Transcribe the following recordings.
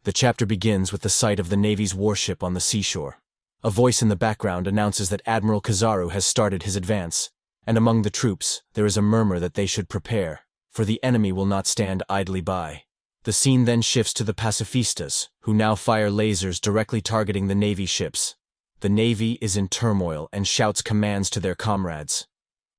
The chapter begins with the sight of the Navy's warship on the seashore. A voice in the background announces that Admiral Kizaru has started his advance, and among the troops there is a murmur that they should prepare, for the enemy will not stand idly by. The scene then shifts to the pacifistas, who now fire lasers directly targeting the Navy ships. The Navy is in turmoil and shouts commands to their comrades.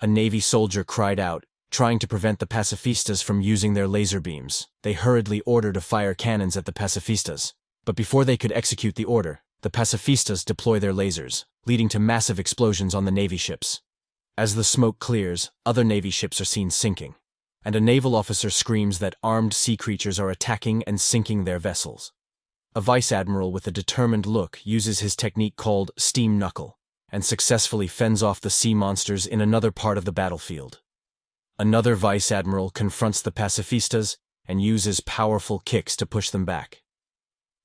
A Navy soldier cried out, trying to prevent the pacifistas from using their laser beams. They hurriedly ordered to fire cannons at the pacifistas. But before they could execute the order, the pacifistas deploy their lasers, leading to massive explosions on the Navy ships. As the smoke clears, other Navy ships are seen sinking, and a naval officer screams that armed sea creatures are attacking and sinking their vessels. A vice admiral with a determined look uses his technique called steam knuckle, and successfully fends off the sea monsters in another part of the battlefield. Another vice admiral confronts the pacifistas and uses powerful kicks to push them back.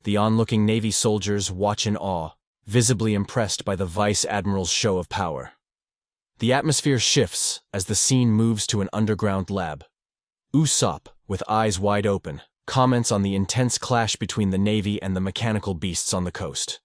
The onlooking Navy soldiers watch in awe, visibly impressed by the vice admiral's show of power. The atmosphere shifts as the scene moves to an underground lab. Usopp, with eyes wide open, comments on the intense clash between the Navy and the mechanical beasts on the coast.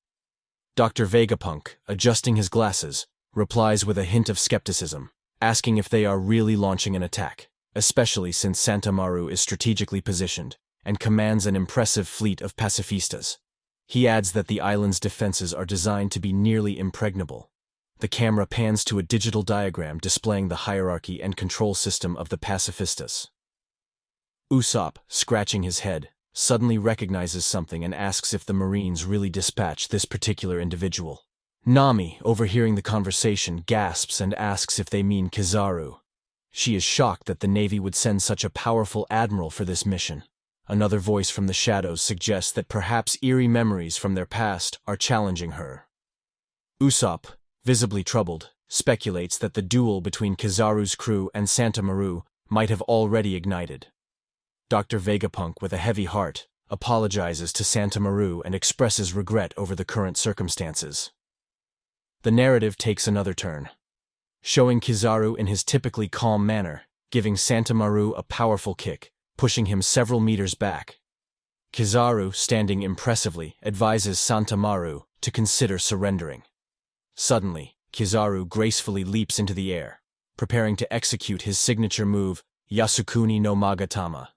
Dr. Vegapunk, adjusting his glasses, replies with a hint of skepticism, asking if they are really launching an attack, especially since Santa Maru is strategically positioned and commands an impressive fleet of pacifistas. He adds that the island's defenses are designed to be nearly impregnable. The camera pans to a digital diagram displaying the hierarchy and control system of the pacifistas. Usopp, scratching his head, suddenly recognizes something and asks if the Marines really dispatch this particular individual. Nami, overhearing the conversation, gasps and asks if they mean Kizaru. She is shocked that the Navy would send such a powerful admiral for this mission. Another voice from the shadows suggests that perhaps eerie memories from their past are challenging her. Usopp, visibly troubled, speculates that the duel between Kizaru's crew and Santa Maru might have already ignited. Dr. Vegapunk, with a heavy heart, apologizes to Santa Maru and expresses regret over the current circumstances. The narrative takes another turn, showing Kizaru in his typically calm manner, giving Santa Maru a powerful kick, pushing him several meters back. Kizaru, standing impressively, advises Santa Maru to consider surrendering. Suddenly, Kizaru gracefully leaps into the air, preparing to execute his signature move, Yasukuni no Magatama.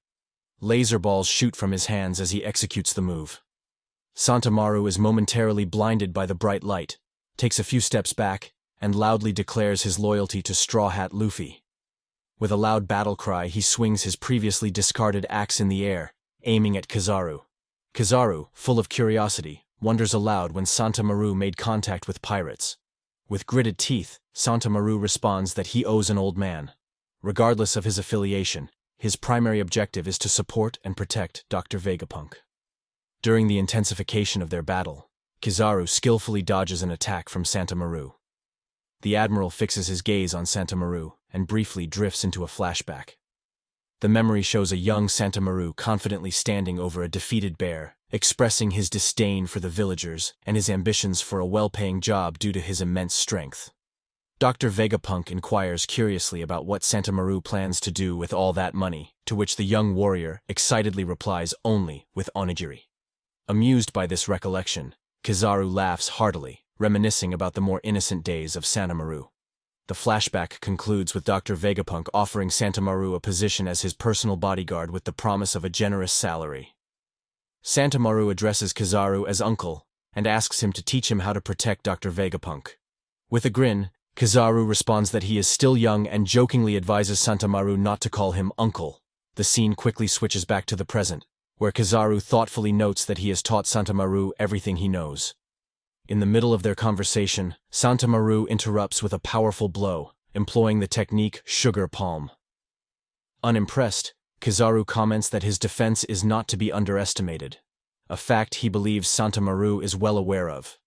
Laser balls shoot from his hands as he executes the move. Santa Maru is momentarily blinded by the bright light, takes a few steps back, and loudly declares his loyalty to Straw Hat Luffy. With a loud battle cry, he swings his previously discarded axe in the air, aiming at Kizaru. Kizaru, full of curiosity, wonders aloud when Santa Maru made contact with pirates. With gritted teeth, Santa Maru responds that he owes an old man. Regardless of his affiliation, his primary objective is to support and protect Dr. Vegapunk. During the intensification of their battle, Kizaru skillfully dodges an attack from Santa Maru. The Admiral fixes his gaze on Santa Maru and briefly drifts into a flashback. The memory shows a young Santa Maru confidently standing over a defeated bear, expressing his disdain for the villagers and his ambitions for a well-paying job due to his immense strength. Dr. Vegapunk inquires curiously about what Santa Maru plans to do with all that money, to which the young warrior excitedly replies only with onigiri. Amused by this recollection, Kizaru laughs heartily, reminiscing about the more innocent days of Santa Maru. The flashback concludes with Dr. Vegapunk offering Santa Maru a position as his personal bodyguard with the promise of a generous salary. Santa Maru addresses Kizaru as uncle and asks him to teach him how to protect Dr. Vegapunk. With a grin, Kizaru responds that he is still young and jokingly advises Santa Maru not to call him uncle. The scene quickly switches back to the present, where Kizaru thoughtfully notes that he has taught Santa Maru everything he knows. In the middle of their conversation, Santa Maru interrupts with a powerful blow, employing the technique sugar palm. Unimpressed, Kizaru comments that his defense is not to be underestimated, a fact he believes Santa Maru is well aware of.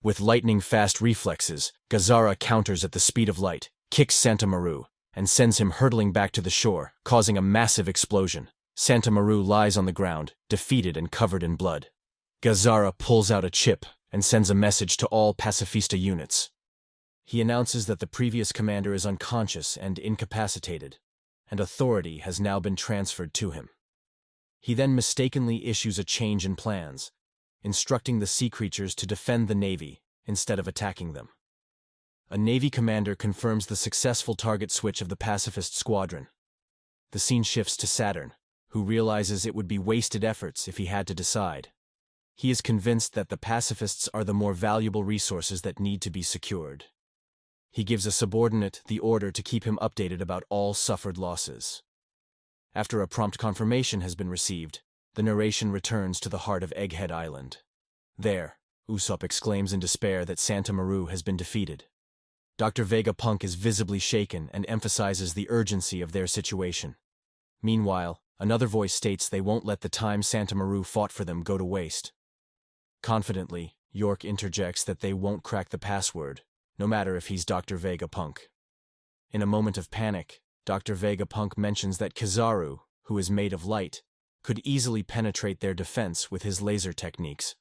With lightning-fast reflexes, Gazzara counters at the speed of light, kicks Santa Maru, and sends him hurtling back to the shore, causing a massive explosion. Santa Maru lies on the ground, defeated and covered in blood. Gazzara pulls out a chip and sends a message to all pacifista units. He announces that the previous commander is unconscious and incapacitated, and authority has now been transferred to him. He then mistakenly issues a change in plans, instructing the sea creatures to defend the Navy instead of attacking them. A Navy commander confirms the successful target switch of the pacifist squadron. The scene shifts to Saturn, who realizes it would be wasted efforts if he had to decide. He is convinced that the pacifists are the more valuable resources that need to be secured. He gives a subordinate the order to keep him updated about all suffered losses. After a prompt confirmation has been received, the narration returns to the heart of Egghead Island. There, Usopp exclaims in despair that Santa Maru has been defeated. Dr. Vegapunk is visibly shaken and emphasizes the urgency of their situation. Meanwhile, another voice states they won't let the time Santa Maru fought for them go to waste. Confidently, York interjects that they won't crack the password, no matter if he's Dr. Vegapunk. In a moment of panic, Dr. Vegapunk mentions that Kizaru, who is made of light, could easily penetrate their defense with his laser techniques.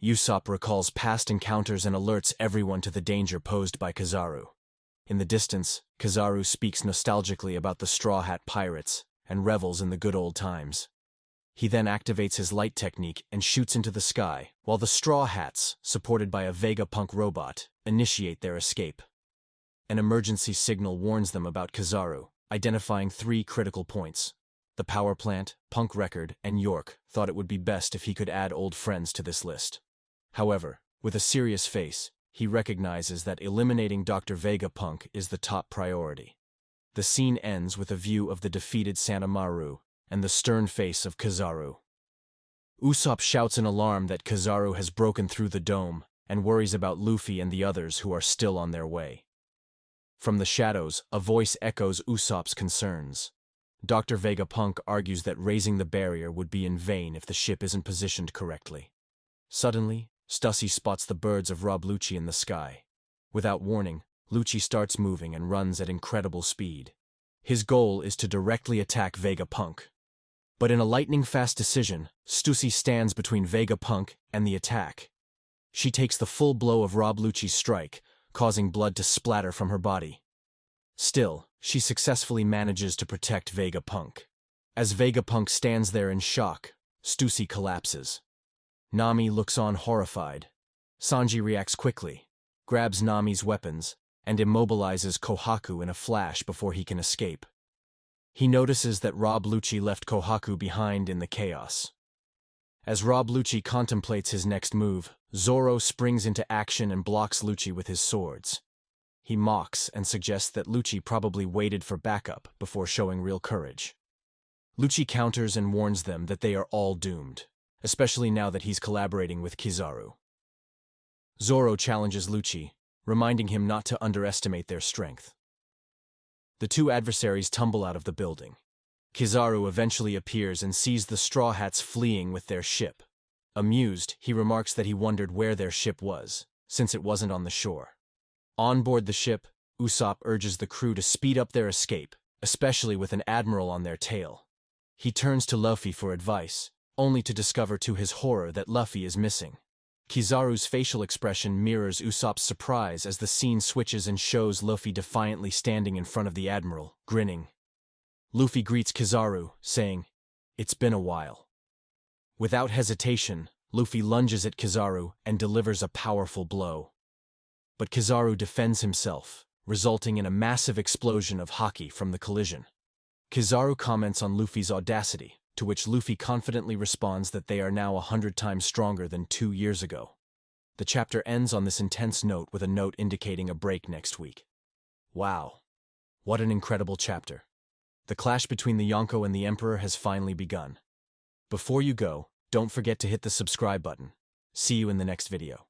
Usopp recalls past encounters and alerts everyone to the danger posed by Kizaru. In the distance, Kizaru speaks nostalgically about the Straw Hat Pirates and revels in the good old times. He then activates his light technique and shoots into the sky, while the Straw Hats, supported by a Vegapunk robot, initiate their escape. An emergency signal warns them about Kizaru, identifying 3 critical points. The power plant, Punk Record, and York thought it would be best if he could add old friends to this list. However, with a serious face, he recognizes that eliminating Dr. Vegapunk is the top priority. The scene ends with a view of the defeated Santa Maru and the stern face of Kizaru. Usopp shouts in alarm that Kizaru has broken through the dome and worries about Luffy and the others who are still on their way. From the shadows, a voice echoes Usopp's concerns. Dr. Vegapunk argues that raising the barrier would be in vain if the ship isn't positioned correctly. Suddenly, Stussy spots the birds of Rob Lucci in the sky. Without warning, Lucci starts moving and runs at incredible speed. His goal is to directly attack Vegapunk. But in a lightning-fast decision, Stussy stands between Vegapunk and the attack. She takes the full blow of Rob Lucci's strike, causing blood to splatter from her body. Still, she successfully manages to protect Vegapunk. As Vegapunk stands there in shock, Stussy collapses. Nami looks on horrified. Sanji reacts quickly, grabs Nami's weapons, and immobilizes Kohaku in a flash before he can escape. He notices that Rob Lucci left Kohaku behind in the chaos. As Rob Lucci contemplates his next move, Zoro springs into action and blocks Lucci with his swords. He mocks and suggests that Lucci probably waited for backup before showing real courage. Lucci counters and warns them that they are all doomed, especially now that he's collaborating with Kizaru. Zoro challenges Lucci, reminding him not to underestimate their strength. The two adversaries tumble out of the building. Kizaru eventually appears and sees the Straw Hats fleeing with their ship. Amused, he remarks that he wondered where their ship was, since it wasn't on the shore. On board the ship, Usopp urges the crew to speed up their escape, especially with an admiral on their tail. He turns to Luffy for advice, only to discover to his horror that Luffy is missing. Kizaru's facial expression mirrors Usopp's surprise as the scene switches and shows Luffy defiantly standing in front of the admiral, grinning. Luffy greets Kizaru, saying, "It's been a while." Without hesitation, Luffy lunges at Kizaru and delivers a powerful blow. But Kizaru defends himself, resulting in a massive explosion of haki from the collision. Kizaru comments on Luffy's audacity, to which Luffy confidently responds that they are now 100 times stronger than 2 years ago. The chapter ends on this intense note with a note indicating a break next week. Wow. What an incredible chapter. The clash between the Yonko and the Emperor has finally begun. Before you go, don't forget to hit the subscribe button. See you in the next video.